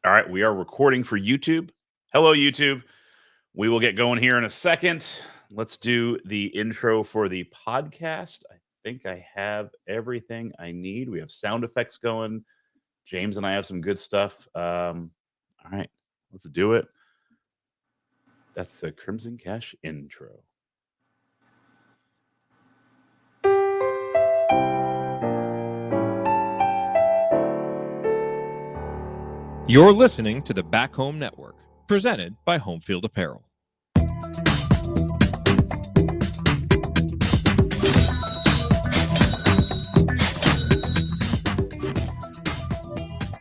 All right, we are recording for YouTube. Hello, YouTube. We will get going here in a second. Let's do the intro for the podcast. I think I have everything I need. We have sound effects going. James and I have some good stuff. All right, let's do it. That's the Crimson Cash intro. You're listening to the Back Home Network, presented by Home Field Apparel. All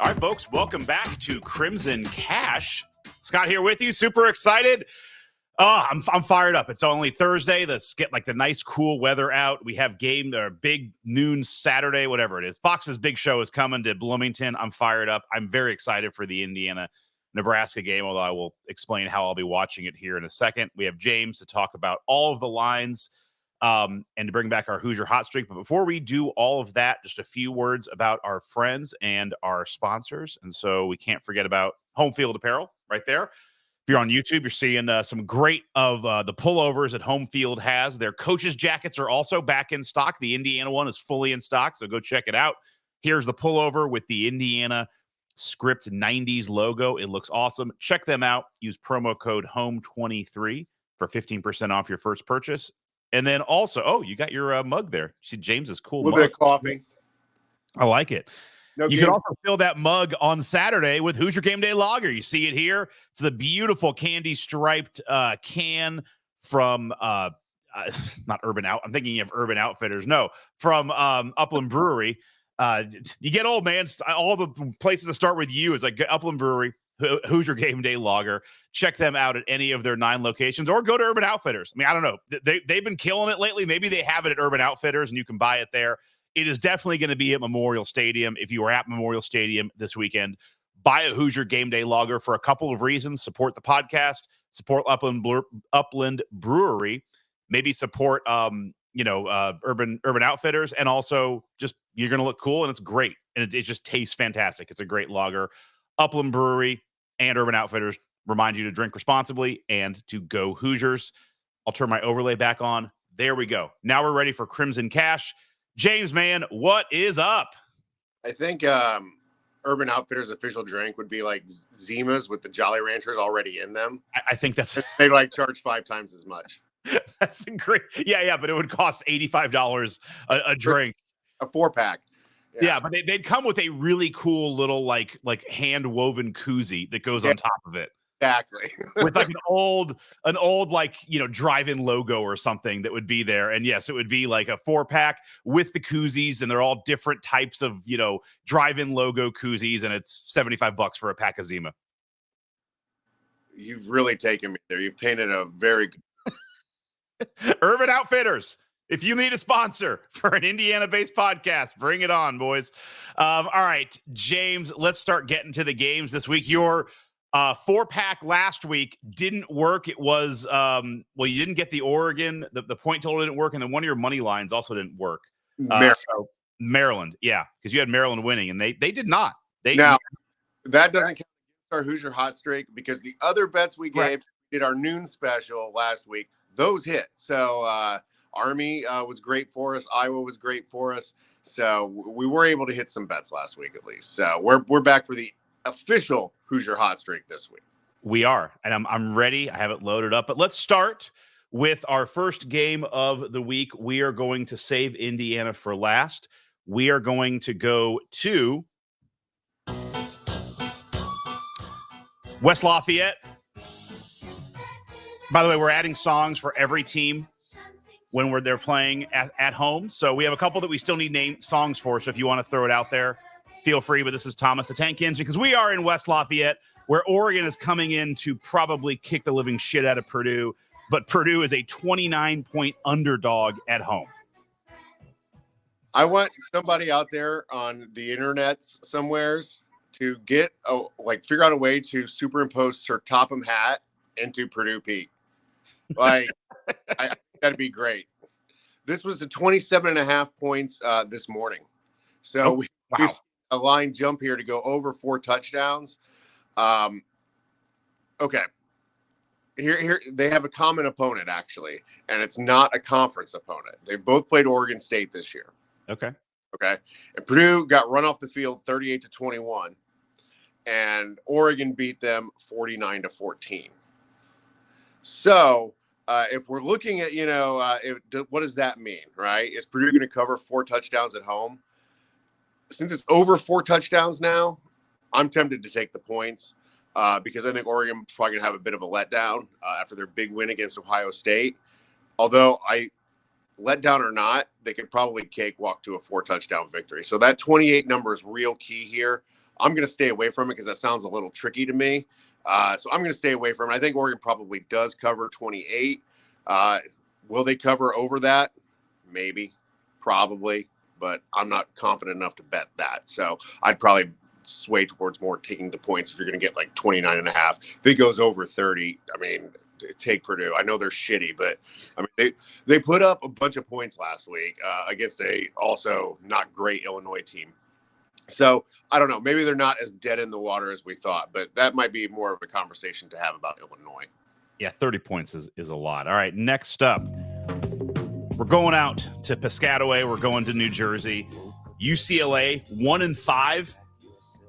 right, folks, welcome back to Crimson Cash. Scott here with you. Super excited. I'm fired up. It's only Thursday. Let's get like the nice cool weather out. We have game or big noon Saturday, whatever it is. Fox's big show is coming to Bloomington. I'm fired up. I'm very excited for the Indiana-Nebraska game, although I will explain how I'll be watching it here in a second. We have James to talk about all of the lines and to bring back our Hoosier Hotstreak. But before we do all of that, just a few words about our friends and our sponsors. And so we can't forget about Home Field Apparel right there. If you're on YouTube, you're seeing some great of the pullovers that Home Field has. Their coaches' jackets are also back in stock. The Indiana one is fully in stock, so go check it out. Here's the pullover with the Indiana Script 90s logo. It looks awesome. Check them out. Use promo code HOME23 for 15% off your first purchase. And then also, you got your mug there. You see James's cool mug. A little bit of coffee. I like it. No you can also fill that mug on Saturday with Hoosier Game Day Lager. You see it here. It's the beautiful candy striped can from not Urban Out. I'm thinking of Urban Outfitters. No, from Upland Brewery. You get old, man. All the places that start with U is like Upland Brewery, Hoosier Game Day Lager. Check them out at any of their 9 locations or go to Urban Outfitters. I mean, I don't know. They've been killing it lately. Maybe they have it at Urban Outfitters and you can buy it there. It is definitely going to be at Memorial Stadium. If you are at Memorial Stadium this weekend, buy a Hoosier Game Day Lager for a couple of reasons. Support the podcast, support Upland Brewery, maybe support Urban Outfitters, and also just you're going to look cool and it's great. And it just tastes fantastic. It's a great lager. Upland Brewery and Urban Outfitters remind you to drink responsibly and to go Hoosiers. I'll turn my overlay back on. There we go. Now we're ready for Crimson Cash. James, man, what is up? I think Urban Outfitters' official drink would be like Zimas with the Jolly Ranchers already in them. I think that's they like charge 5 times as much. That's great. Yeah, but it would cost $85 a drink, a 4-pack. Yeah, but they'd come with a really cool little like hand woven koozie that goes on top of it. Exactly. With like an old drive-in logo or something that would be there. And yes, it would be like a 4-pack with the koozies, and they're all different types of, drive-in logo koozies, and it's $75 for a pack of Zima. You've really taken me there. You've painted a very good Urban Outfitters. If you need a sponsor for an Indiana-based podcast, bring it on, boys. All right, James, let's start getting to the games this week. Your 4-pack last week didn't work. It was, you didn't get the Oregon. The point total didn't work, and then one of your money lines also didn't work. Maryland, yeah, because you had Maryland winning, and they did not. Now, that doesn't count our Hoosier Hotstreak because the other bets we gave did our noon special last week. Those hit. So Army was great for us. Iowa was great for us. So we were able to hit some bets last week at least. So we're back for the official Hoosier Hotstreak this week. We are, and I'm ready. I have it loaded up. But let's start with our first game of the week. We are going to save Indiana for last. We are going to go to West Lafayette. By the way, we're adding songs for every team when they're playing at home. So we have a couple that we still need songs for. So if you want to throw it out there, feel free. But this is Thomas the Tank Engine because we are in West Lafayette, where Oregon is coming in to probably kick the living shit out of Purdue. But Purdue is a 29-point underdog at home. I want somebody out there on the internet somewheres to figure out a way to superimpose Sir Topham Hatt into Purdue Pete. That'd be great. This was the 27.5 points this morning. So we a line jump here to go over 4 touchdowns. Okay. Here they have a common opponent, actually, and it's not a conference opponent. They've both played Oregon State this year. Okay. And Purdue got run off the field 38-21, and Oregon beat them 49-14. So if we're looking at, what does that mean, right? Is Purdue going to cover 4 touchdowns at home? Since it's over 4 touchdowns now, I'm tempted to take the points because I think Oregon's probably going to have a bit of a letdown after their big win against Ohio State. Although letdown or not, they could probably cakewalk to a 4-touchdown victory. So that 28 number is real key here. I'm going to stay away from it because that sounds a little tricky to me. So I'm going to stay away from it. I think Oregon probably does cover 28. Will they cover over that? Maybe, probably, but I'm not confident enough to bet that. So I'd probably sway towards more taking the points if you're going to get like 29.5. If it goes over 30, I mean, take Purdue. I know they're shitty, but I mean they put up a bunch of points last week against a also not great Illinois team. So I don't know. Maybe they're not as dead in the water as we thought, but that might be more of a conversation to have about Illinois. Yeah, 30 points is a lot. All right, next up, we're going out to Piscataway. We're going to New Jersey. UCLA 1-5.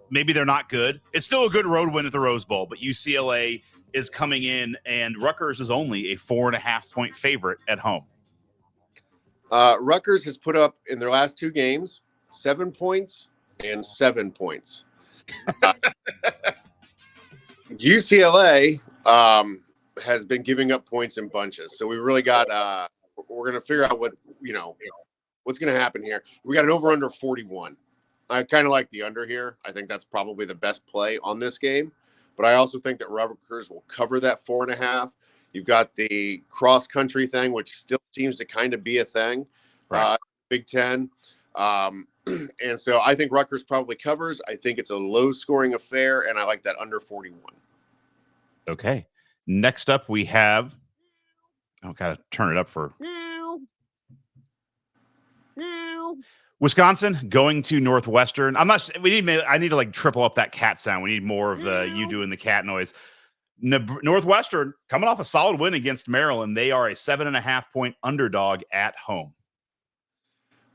Maybe they're not good. It's still a good road win at the Rose Bowl, but UCLA is coming in, and Rutgers is only a 4.5-point favorite at home. Rutgers has put up in their last 2 games 7 points and 7 points. UCLA has been giving up points in bunches, so we really got. We're going to figure out what's going to happen here. We got an over/under 41. I kind of like the under here. I think that's probably the best play on this game. But I also think that Rutgers will cover that 4.5. You've got the cross-country thing, which still seems to kind of be a thing. Right. Big Ten. And so I think Rutgers probably covers. I think it's a low-scoring affair, and I like that under 41. Okay. Next up, we have gotta turn it up for Wisconsin going to Northwestern. I need to like triple up that cat sound. We need more of you doing the cat noise. Northwestern coming off a solid win against Maryland. They are a 7.5-point underdog at home.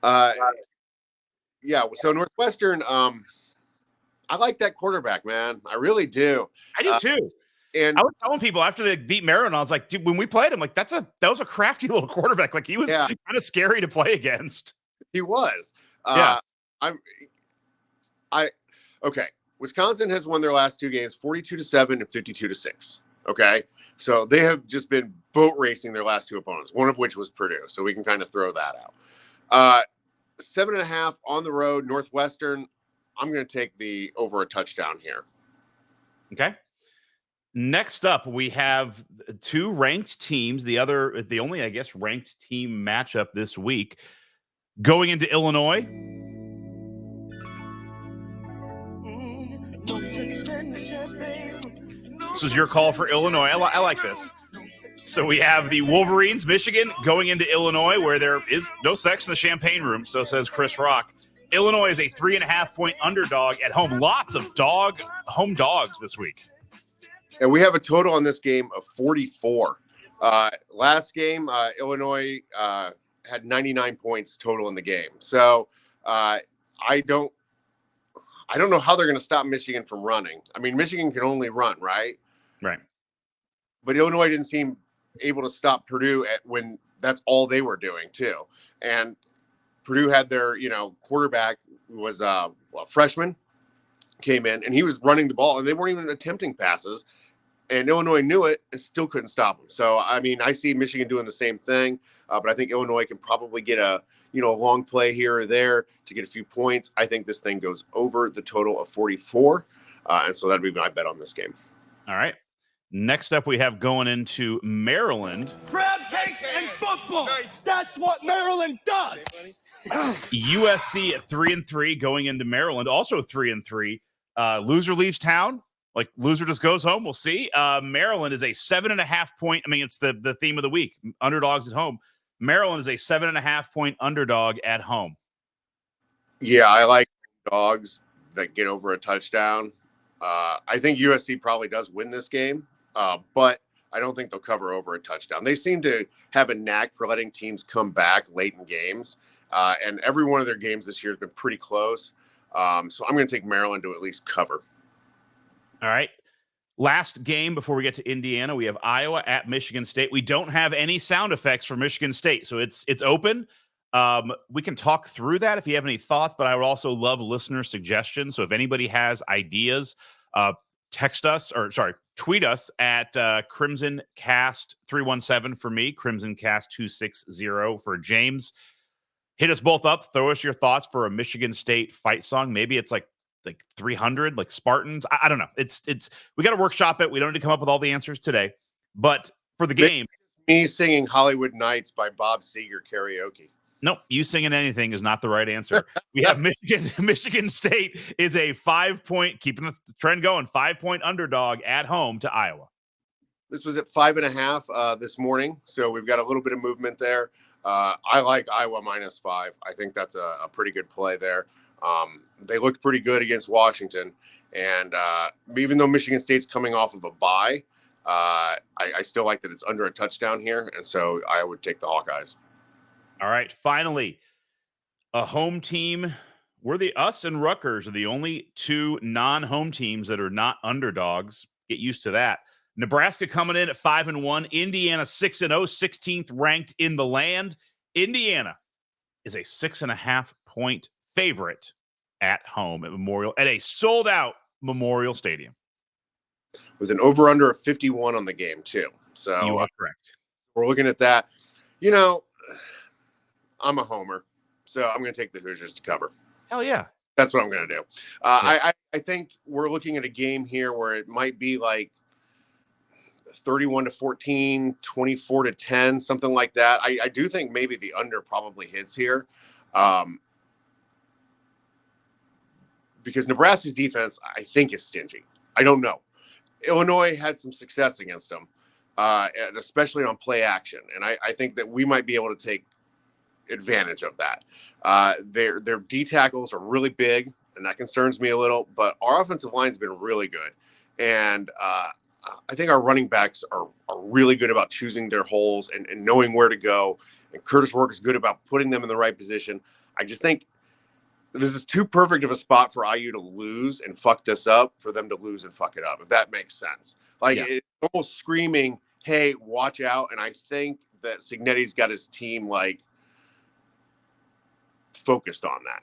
Yeah. So Northwestern, I like that quarterback, man. I really do. I do too. And I was telling people after they beat Maryland, I was like, dude, when we played him, like that was a crafty little quarterback. Like he was kind of scary to play against. He was. Yeah. Okay. Wisconsin has won their last 2 games 42-7 and 52-6. Okay. So they have just been boat racing their last 2 opponents, one of which was Purdue. So we can kind of throw that out. 7.5 on the road, Northwestern. I'm going to take the over a touchdown here. Okay. Next up, we have 2 ranked teams. The only, I guess, ranked team matchup this week going into Illinois. This is your call for Illinois. I like this. So we have the Wolverines, Michigan, going into Illinois, where there is no sex in the champagne room, so says Chris Rock. Illinois is a 3.5-point underdog at home. Lots of home dogs this week. And we have a total on this game of 44. Last game, Illinois had 99 points total in the game. So I don't know how they're going to stop Michigan from running. I mean, Michigan can only run, right? Right. But Illinois didn't seem able to stop Purdue when that's all they were doing too. And Purdue had their, quarterback was a freshman, came in and he was running the ball and they weren't even attempting passes. And Illinois knew it and still couldn't stop them. So, I mean, I see Michigan doing the same thing, but I think Illinois can probably get a long play here or there to get a few points. I think this thing goes over the total of 44. And so that'd be my bet on this game. All right. Next up, we have going into Maryland. Crab cakes and football. Nice. That's what Maryland does. USC at 3-3 going into Maryland, also 3-3. Loser leaves town. Like loser just goes home. We'll see. Maryland is a 7.5-point. I mean, it's the theme of the week. Underdogs at home. Maryland is a 7.5-point underdog at home. Yeah, I like dogs that get over a touchdown. I think USC probably does win this game, but I don't think they'll cover over a touchdown. They seem to have a knack for letting teams come back late in games, and every one of their games this year has been pretty close. So I'm going to take Maryland to at least cover. All right. Last game before we get to Indiana, we have Iowa at Michigan State. We don't have any sound effects for Michigan State, so it's open. We can talk through that if you have any thoughts, but I would also love listener suggestions. So if anybody has ideas, tweet us at CrimsonCast 317 for me, CrimsonCast 260 for James. Hit us both up. Throw us your thoughts for a Michigan State fight song. Maybe it's like 300, like Spartans. I don't know. It's we got to workshop it. We don't need to come up with all the answers today, but for the game, me singing Hollywood Nights by Bob Seger karaoke. Nope, you singing anything is not the right answer. We have Michigan State is a 5-point, keeping the trend going, 5-point underdog at home to Iowa. This was at 5.5 this morning, so we've got a little bit of movement there. I like Iowa -5. I think that's a pretty good play there. They looked pretty good against Washington, and even though Michigan State's coming off of a bye, I still like that it's under a touchdown here, and so I would take the Hawkeyes. All right, finally, a home team. Us and Rutgers are the only two non-home teams that are not underdogs. Get used to that. Nebraska coming in at 5-1. Indiana 6-0, 16th ranked in the land. Indiana is a 6.5-point favorite at home at a sold-out Memorial Stadium, with an over/under of 51 on the game too. So you are correct. We're looking at that. I'm a homer, so I'm going to take the Hoosiers to cover. Hell yeah. That's what I'm going to do. I think we're looking at a game here where it might be like 31-14, 24-10, something like that. I do think maybe the under probably hits here. Because Nebraska's defense, I think, is stingy. I don't know. Illinois had some success against them, and especially on play action. And I think that we might be able to take advantage of that. Their D tackles are really big, and that concerns me a little, but our offensive line's been really good. And I think our running backs are really good about choosing their holes and knowing where to go. And Curtis Work is good about putting them in the right position. I just think this is too perfect of a spot for IU to lose and fuck this up, for them to lose and fuck it up, if that makes sense. It's almost screaming, hey, watch out. And I think that Cignetti's got his team focused on that.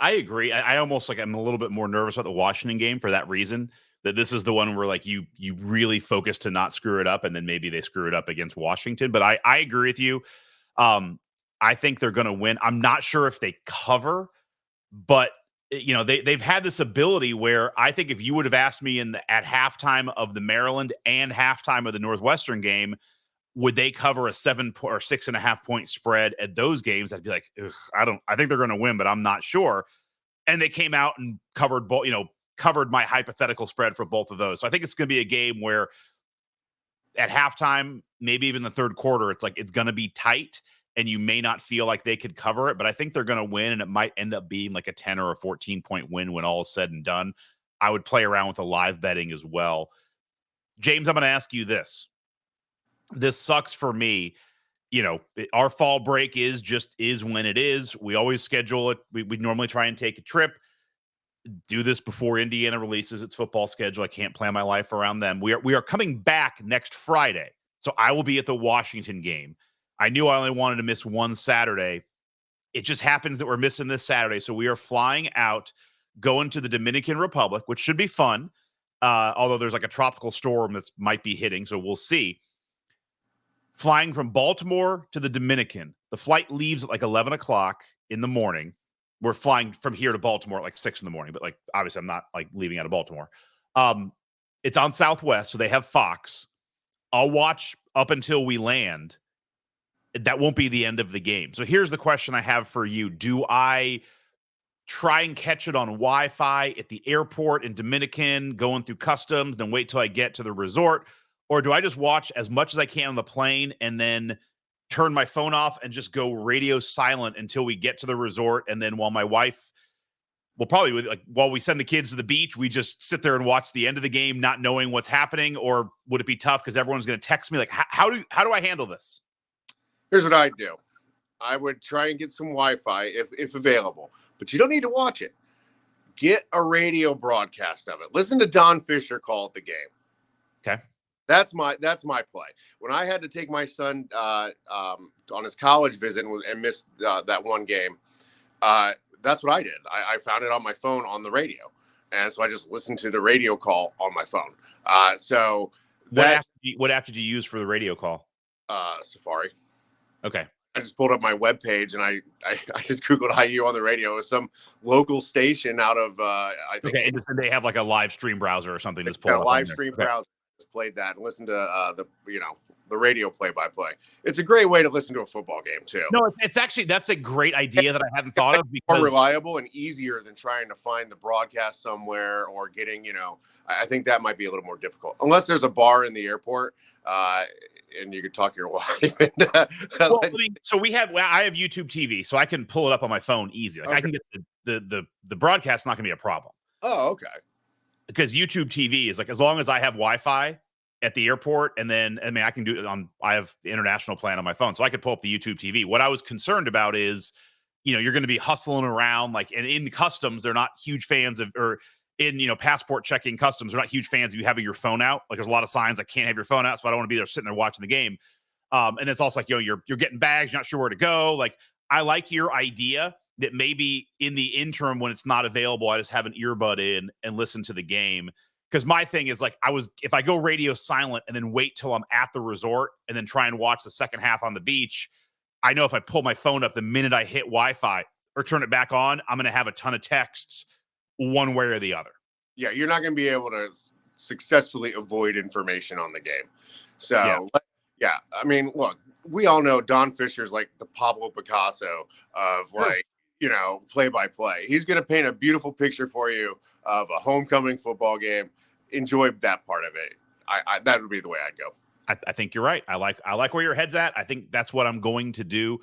I agree. I almost I'm a little bit more nervous about the Washington game for that reason, that this is the one where you really focus to not screw it up, and then maybe they screw it up against Washington. But I agree with you. I think they're going to win. I'm not sure if they cover, but they've had this ability where I think if you would have asked me at halftime of the Maryland and halftime of the Northwestern game, would they cover a 7 or 6.5 point spread at those games? I'd be like, I think they're going to win, but I'm not sure. And they came out and covered both, covered my hypothetical spread for both of those. So I think it's going to be a game where at halftime, maybe even the third quarter, it's going to be tight, and you may not feel like they could cover it, but I think they're going to win, and it might end up being like a 10 or a 14-point win when all is said and done. I would play around with the live betting as well. James, I'm going to ask you this. This sucks for me. Our fall break is when it is. We always schedule it. We normally try and take a trip, do this before Indiana releases its football schedule. I can't plan my life around them. We are coming back next Friday, so I will be at the Washington game. I knew I only wanted to miss one Saturday. It just happens that we're missing this Saturday. So we are flying out, going to the Dominican Republic, which should be fun. Although there's a tropical storm that might be hitting. So we'll see. Flying from Baltimore to the Dominican. The flight leaves at 11 o'clock in the morning. We're flying from here to Baltimore at 6 in the morning. But obviously I'm not leaving out of Baltimore. It's on Southwest. So they have Fox. I'll watch up until we land. That won't be the end of the game. So here's the question I have for you. Do I try and catch it on Wi-Fi at the airport in Dominican, going through customs, then wait till I get to the resort? Or do I just watch as much as I can on the plane and then turn my phone off and just go radio silent until we get to the resort? And then while my wife we'll probably, like, while we send the kids to the beach, we just sit there and watch the end of the game, not knowing what's happening? Or would it be tough because everyone's going to text me? Like, how do I handle this? Here's what I'd do. I would try and get some Wi-Fi if available, but you don't need to watch it. Get a radio broadcast of it. Listen to Don Fisher call it the game. Okay. That's my play. When I had to take my son on his college visit and missed that one game, that's what I did. I found it on my phone on the radio. And so I just listened to the radio call on my phone. So what app did you use for the radio call? Safari. Okay. I just pulled up my webpage and I just Googled IU on the radio. It was some local station out of I think. Okay, and they have like a live stream browser or something that's pulled up. Live stream browser. Just played that and listened to the radio play-by-play. It's a great way to listen to a football game too. No, it's actually, that's a great idea that I hadn't thought of, because more reliable and easier than trying to find the broadcast somewhere or getting, I think that might be a little more difficult unless there's a bar in the airport. And you could talk to your wife. Well, so I have YouTube TV, so I can pull it up on my phone easy. Like, okay. I can get the broadcast, not going to be a problem. Oh, okay. Because YouTube TV is like, as long as I have Wi-Fi at the airport, and then, I mean, I can do it I have the international plan on my phone, so I could pull up the YouTube TV. What I was concerned about is, you're going to be hustling around, like, and in customs, they're not huge fans of, or in, passport checking customs, they're not huge fans of you having your phone out. Like, there's a lot of signs, like, can't have your phone out, so I don't want to be there sitting there watching the game. And it's also like, you're getting bags, you're not sure where to go. Like, I like your idea that maybe in the interim, when it's not available, I just have an earbud in and listen to the game. Because my thing is, like, if I go radio silent and then wait till I'm at the resort and then try and watch the second half on the beach, I know if I pull my phone up the minute I hit Wi-Fi or turn it back on, I'm going to have a ton of texts one way or the other. Yeah, you're not going to be able to successfully avoid information on the game. So, yeah, I mean, look, we all know Don Fisher's like the Pablo Picasso of, like, play-by-play. He's going to paint a beautiful picture for you of a homecoming football game. Enjoy that part of it. That would be the way I'd go. I think you're right. I like where your head's at. I think that's what I'm going to do.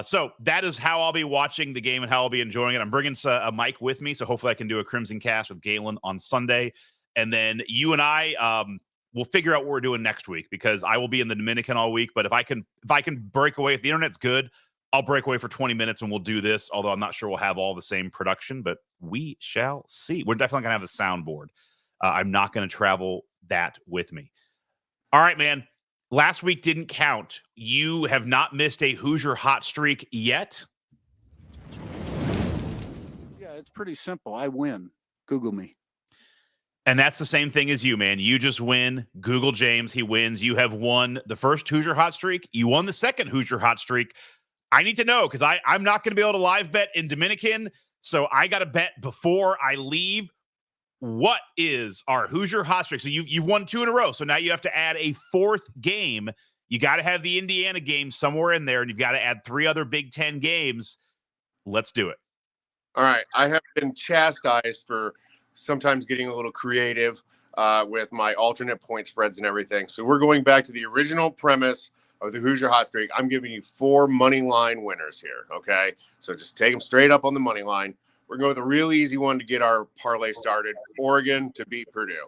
So that is how I'll be watching the game and how I'll be enjoying it. I'm bringing a mic with me, so hopefully I can do a Crimson Cast with Galen on Sunday. And then you and I will figure out what we're doing next week, because I will be in the Dominican all week. But if I can break away, if the internet's good, I'll break away for 20 minutes and we'll do this. Although I'm not sure we'll have all the same production, but we shall see. We're definitely going to have the soundboard. I'm not going to travel that with me. All right, man. Last week didn't count. You have not missed a Hoosier hot streak yet? Yeah, it's pretty simple. I win. Google me. And that's the same thing as you, man. You just win. Google James. He wins. You have won the first Hoosier hot streak. You won the second Hoosier hot streak. I need to know, because I'm not going to be able to live bet in Dominican, so I got to bet before I leave. What is our Hoosier hot streak? So you've won 2 in a row, so now you have to add a 4th game. You got to have the Indiana game somewhere in there, and you've got to add 3 other Big Ten games. Let's do it. All right. I have been chastised for sometimes getting a little creative with my alternate point spreads and everything. So we're going back to the original premise of the Hoosier hot streak. I'm giving you 4 money line winners here. Okay. So just take them straight up on the money line. We're going with a real easy one to get our parlay started. Oregon to beat Purdue.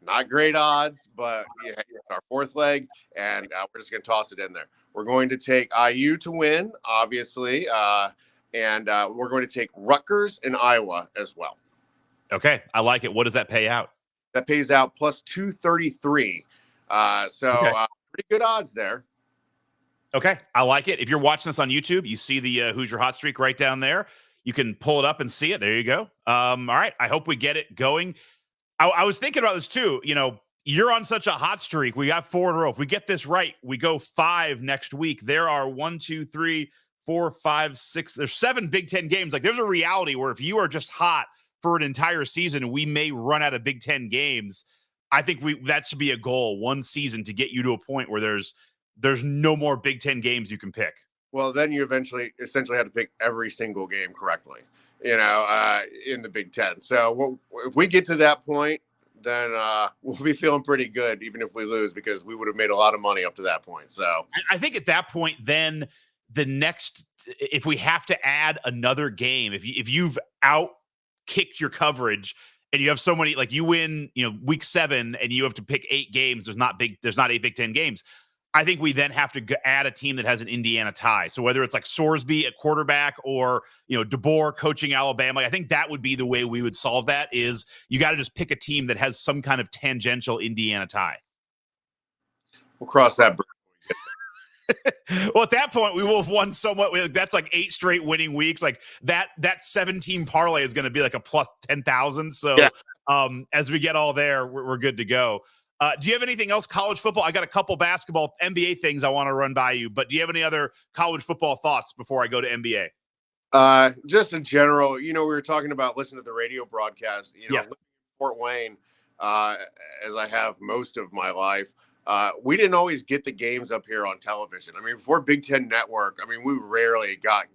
Not great odds, but it's our 4th leg, and we're just going to toss it in there. We're going to take IU to win, obviously, and we're going to take Rutgers and Iowa as well. Okay, I like it. What does that pay out? That pays out plus 233. Pretty good odds there. Okay, I like it. If you're watching this on YouTube, you see the Hoosier hot streak right down there. You can pull it up and see it. There you go. All right. I hope we get it going. I was thinking about this too. You're on such a hot streak. We got 4 in a row. If we get this right, we go 5 next week. There are 1, 2, 3, 4, 5, 6. There's 7 Big Ten games. Like, there's a reality where if you are just hot for an entire season, we may run out of Big Ten games. I think that should be a goal, one season, to get you to a point where there's no more Big Ten games you can pick. Well, then you essentially had to pick every single game correctly, in the Big Ten. So if we get to that point, then we'll be feeling pretty good, even if we lose, because we would have made a lot of money up to that point. So I think at that point, then if we have to add another game, if you've kicked your coverage and you have so many, like you win, week 7 and you have to pick 8 games. There's not 8 Big Ten games. I think we then have to add a team that has an Indiana tie. So whether it's like Sorsby at quarterback or, DeBoer coaching Alabama, I think that would be the way we would solve that. Is you got to just pick a team that has some kind of tangential Indiana tie. We'll cross that bridge. Well, at that point, we will have won so much. That's like 8 straight winning weeks. Like that 7-team parlay is going to be like a plus 10,000. So as we get all there, we're good to go. Do you have anything else college football? I got a couple basketball NBA things I want to run by you, but do you have any other college football thoughts before I go to NBA? Just in general, we were talking about listening to the radio broadcast, Fort Wayne, as I have most of my life. We didn't always get the games up here on television. I mean, before Big Ten Network, we rarely got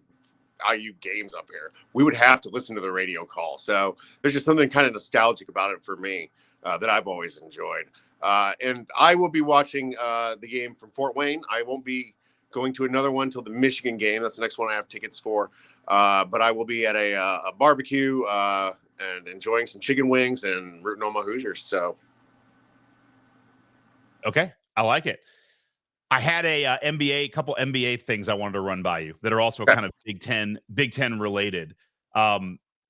IU games up here. We would have to listen to the radio call. So there's just something kind of nostalgic about it for me that I've always enjoyed. And I will be watching the game from Fort Wayne. I won't be going to another one till the Michigan game. That's the next one I have tickets for. But I will be at a barbecue and enjoying some chicken wings and rooting on my Hoosiers. So. Okay. I like it. I had a couple NBA things I wanted to run by you that are also kind of Big Ten related.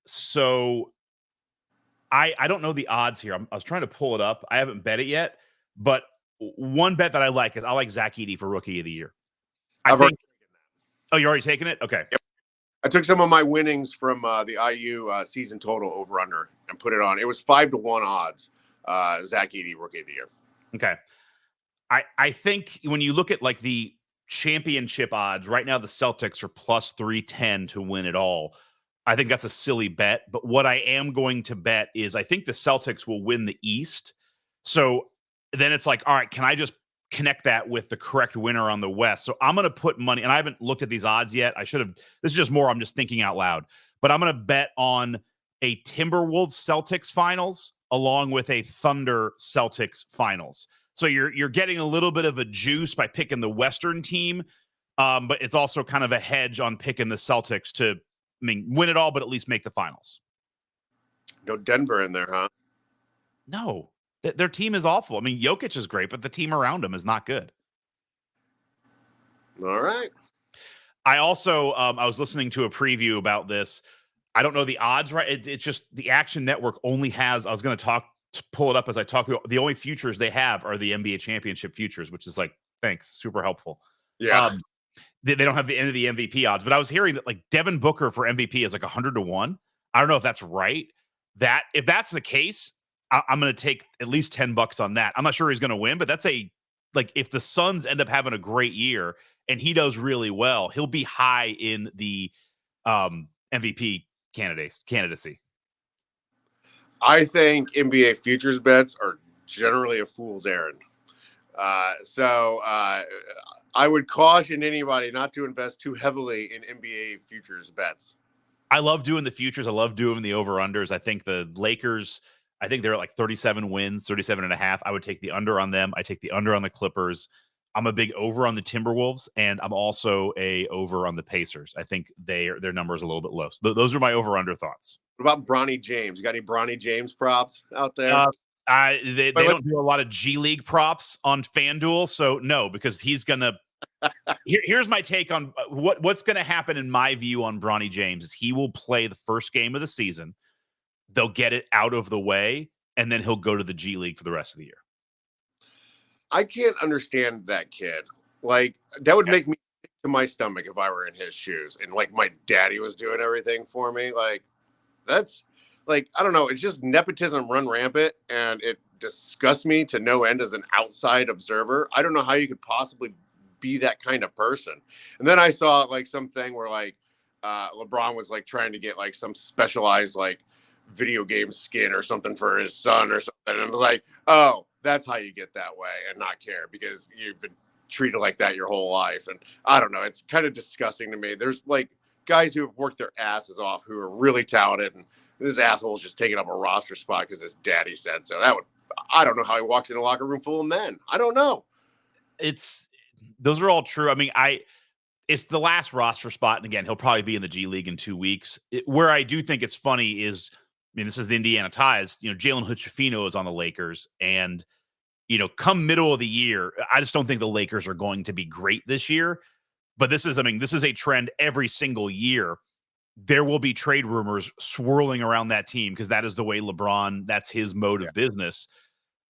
So I don't know the odds here. I was trying to pull it up. I haven't bet it yet, but one bet that I like is I like Zach Edey for Rookie of the Year. Oh, you're already taking it? Okay. Yep. I took some of my winnings from the IU season total over under and put it on. It was 5-1 odds. Zach Edey Rookie of the Year. Okay. I think when you look at like the championship odds right now, the Celtics are plus 310 to win it all. I think that's a silly bet, but what I am going to bet is I think the Celtics will win the East. So then it's like, all right, can I just connect that with the correct winner on the West? So I'm going to put money, and I haven't looked at these odds yet. I should have. This is just more, I'm just thinking out loud, but I'm going to bet on a Timberwolves Celtics finals along with a Thunder Celtics finals. So you're getting a little bit of a juice by picking the Western team, but it's also kind of a hedge on picking the Celtics to, win it all, but at least make the finals. No Denver in there, huh? No, their team is awful. Jokic is great, but the team around him is not good. All right. I also, I was listening to a preview about this. I don't know the odds, right? It's just the Action Network only has, I was going to pull it up as I talk. The only futures they have are the NBA championship futures, which is like, thanks, super helpful. Yeah. They don't have the end of the MVP odds, but I was hearing that like Devin Booker for MVP is like 100-1. I don't know if that's right. If that's the case, I'm going to take at least $10 on that. I'm not sure he's going to win, but that's if the Suns end up having a great year and he does really well, he'll be high in the MVP candidacy. I think NBA futures bets are generally a fool's errand. So I would caution anybody not to invest too heavily in NBA futures bets. I love doing the futures. I love doing the over-unders. I think the Lakers, they're at like 37 wins, 37.5. I would take the under on them. I take the under on the Clippers. I'm a big over on the Timberwolves, and I'm also a over on the Pacers. I think their number is a little bit low. So those are my over-under thoughts. What about Bronny James? You got any Bronny James props out there? They don't do a lot of G League props on FanDuel, so no, because he's gonna. Here's my take on what's going to happen in my view on Bronny James is he will play the first game of the season. They'll get it out of the way, and then he'll go to the G League for the rest of the year. I can't understand that kid. Like, that would make me sick to my stomach if I were in his shoes and like my daddy was doing everything for me. Like, that's like, I don't know. It's just nepotism run rampant, and it disgusts me to no end as an outside observer. I don't know how you could possibly be that kind of person. And then I saw like something where like LeBron was like trying to get like some specialized like video game skin or something for his son or something. And I'm like, oh, that's how you get that way and not care because you've been treated like that your whole life. And I don't know. It's kind of disgusting to me. There's like guys who have worked their asses off who are really talented, and this asshole is just taking up a roster spot because his daddy said so. I don't know how he walks in a locker room full of men. I don't know. Those are all true. I mean, it's the last roster spot. And again, he'll probably be in the G League in 2 weeks. Where I do think it's funny is mean, this is the Indiana ties. Jalen Hood-Schifino is on the Lakers, and come middle of the year, I just don't think the Lakers are going to be great this year. But this is a trend every single year. There will be trade rumors swirling around that team because that is the way LeBron, that's his mode of business.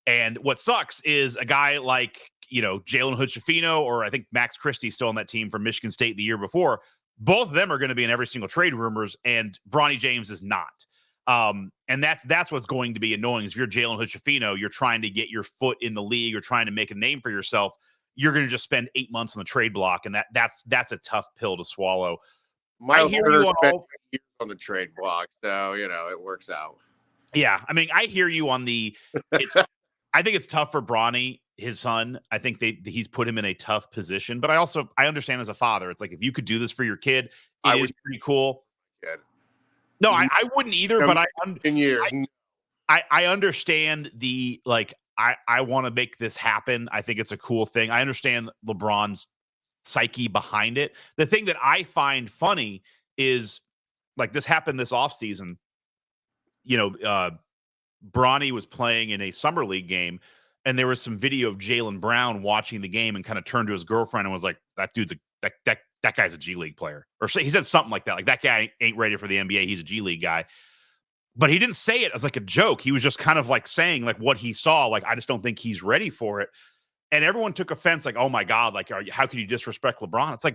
And what sucks is a guy like, Jalen Hood-Schifino, or I think Max Christie's still on that team from Michigan State the year before. Both of them are going to be in every single trade rumors, and Bronny James is not. And that's what's going to be annoying is if you're Jalen Hood-Schifino, you're trying to get your foot in the league or trying to make a name for yourself. You're going to just spend 8 months on the trade block, and that's a tough pill to swallow. Miles Turner spent years on the trade block, so it works out. Yeah, I mean, I hear you on the. I think it's tough for Bronny, his son. I think he's put him in a tough position, but I understand as a father, it's like if you could do this for your kid, it is pretty cool. Kid. No, I wouldn't either, but I understand the I want to make this happen. I think it's a cool thing. I understand LeBron's psyche behind it. The thing that I find funny is this happened this offseason. Bronny was playing in a summer league game, and there was some video of Jaylen Brown watching the game and kind of turned to his girlfriend and was like, that dude's that guy's a G League player. Or he said something like that. Like, that guy ain't ready for the NBA. He's a G League guy. But he didn't say it as a joke. He was just kind of saying what he saw. I just don't think he's ready for it. And everyone took offense. Oh my God, how can you disrespect LeBron? It's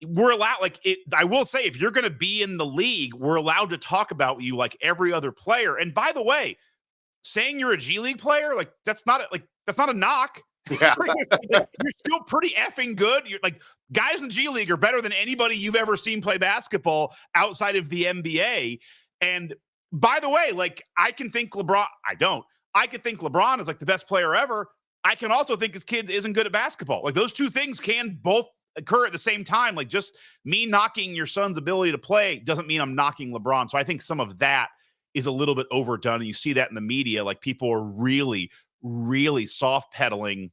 we're allowed, I will say, if you're going to be in the league, we're allowed to talk about you like every other player. And by the way, saying you're a G League player, that's not a knock. Yeah. You're still pretty effing good. You're guys in G League are better than anybody you've ever seen play basketball outside of the NBA. And by the way, I can think LeBron, I could think LeBron is the best player ever. I can also think his kid isn't good at basketball. Those two things can both occur at the same time. Just me knocking your son's ability to play doesn't mean I'm knocking LeBron. So I think some of that is a little bit overdone. And you see that in the media, people are really, really soft pedaling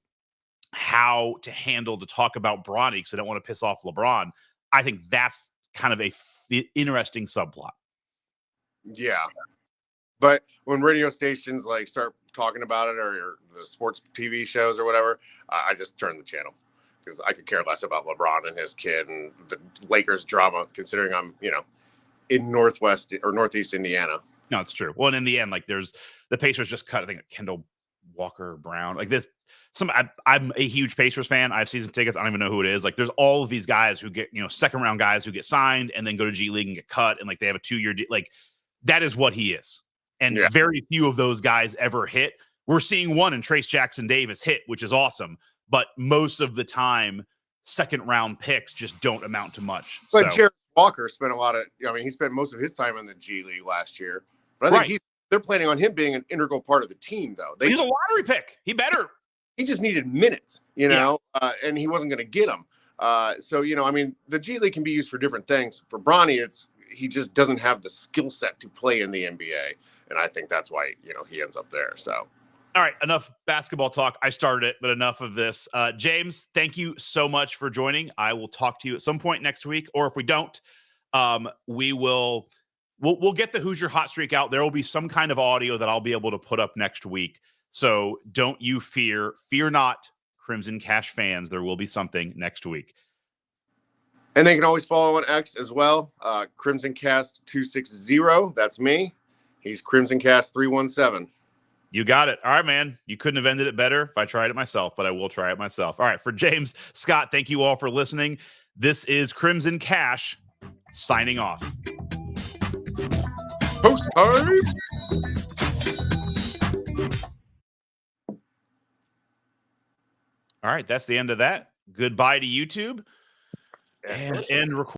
how to talk about Bronny because they don't want to piss off LeBron. I think that's kind of a interesting subplot. Yeah. But when radio stations start talking about it or the sports TV shows or whatever, I just turn the channel because I could care less about LeBron and his kid and the Lakers drama, considering I'm, in Northwest or Northeast Indiana. No, it's true. Well, and in the end, there's the Pacers just cut, I think, Kendall Walker Brown. I'm a huge Pacers fan. I have season tickets. I don't even know who it is. There's all of these guys who get, second round guys who get signed and then go to G League and get cut. And they have a 2-year deal. That is what he is. And very few of those guys ever hit. We're seeing one in Trace Jackson Davis hit, which is awesome. But most of the time, second round picks just don't amount to much. But Jarrett Walker spent he spent most of his time in the G League last year. But I think they're planning on him being an integral part of the team, though. He's a lottery pick. He better. He just needed minutes, and he wasn't going to get them. So, the G League can be used for different things. For Bronny, he just doesn't have the skill set to play in the NBA. And I think that's why, he ends up there. So. All right, enough basketball talk. I started it, but enough of this. James, thank you so much for joining. I will talk to you at some point next week, or if we don't, we'll get the Hoosier Hotstreak out. There will be some kind of audio that I'll be able to put up next week. So don't you fear not, CrimsonCASH fans. There will be something next week. And they can always follow on X as well. CrimsonCast 260. That's me. He's CrimsonCast 317. You got it. All right, man. You couldn't have ended it better if I tried it myself, but I will try it myself. All right. For James, Scott, thank you all for listening. This is CrimsonCASH signing off. Post time. All right. That's the end of that. Goodbye to YouTube and record.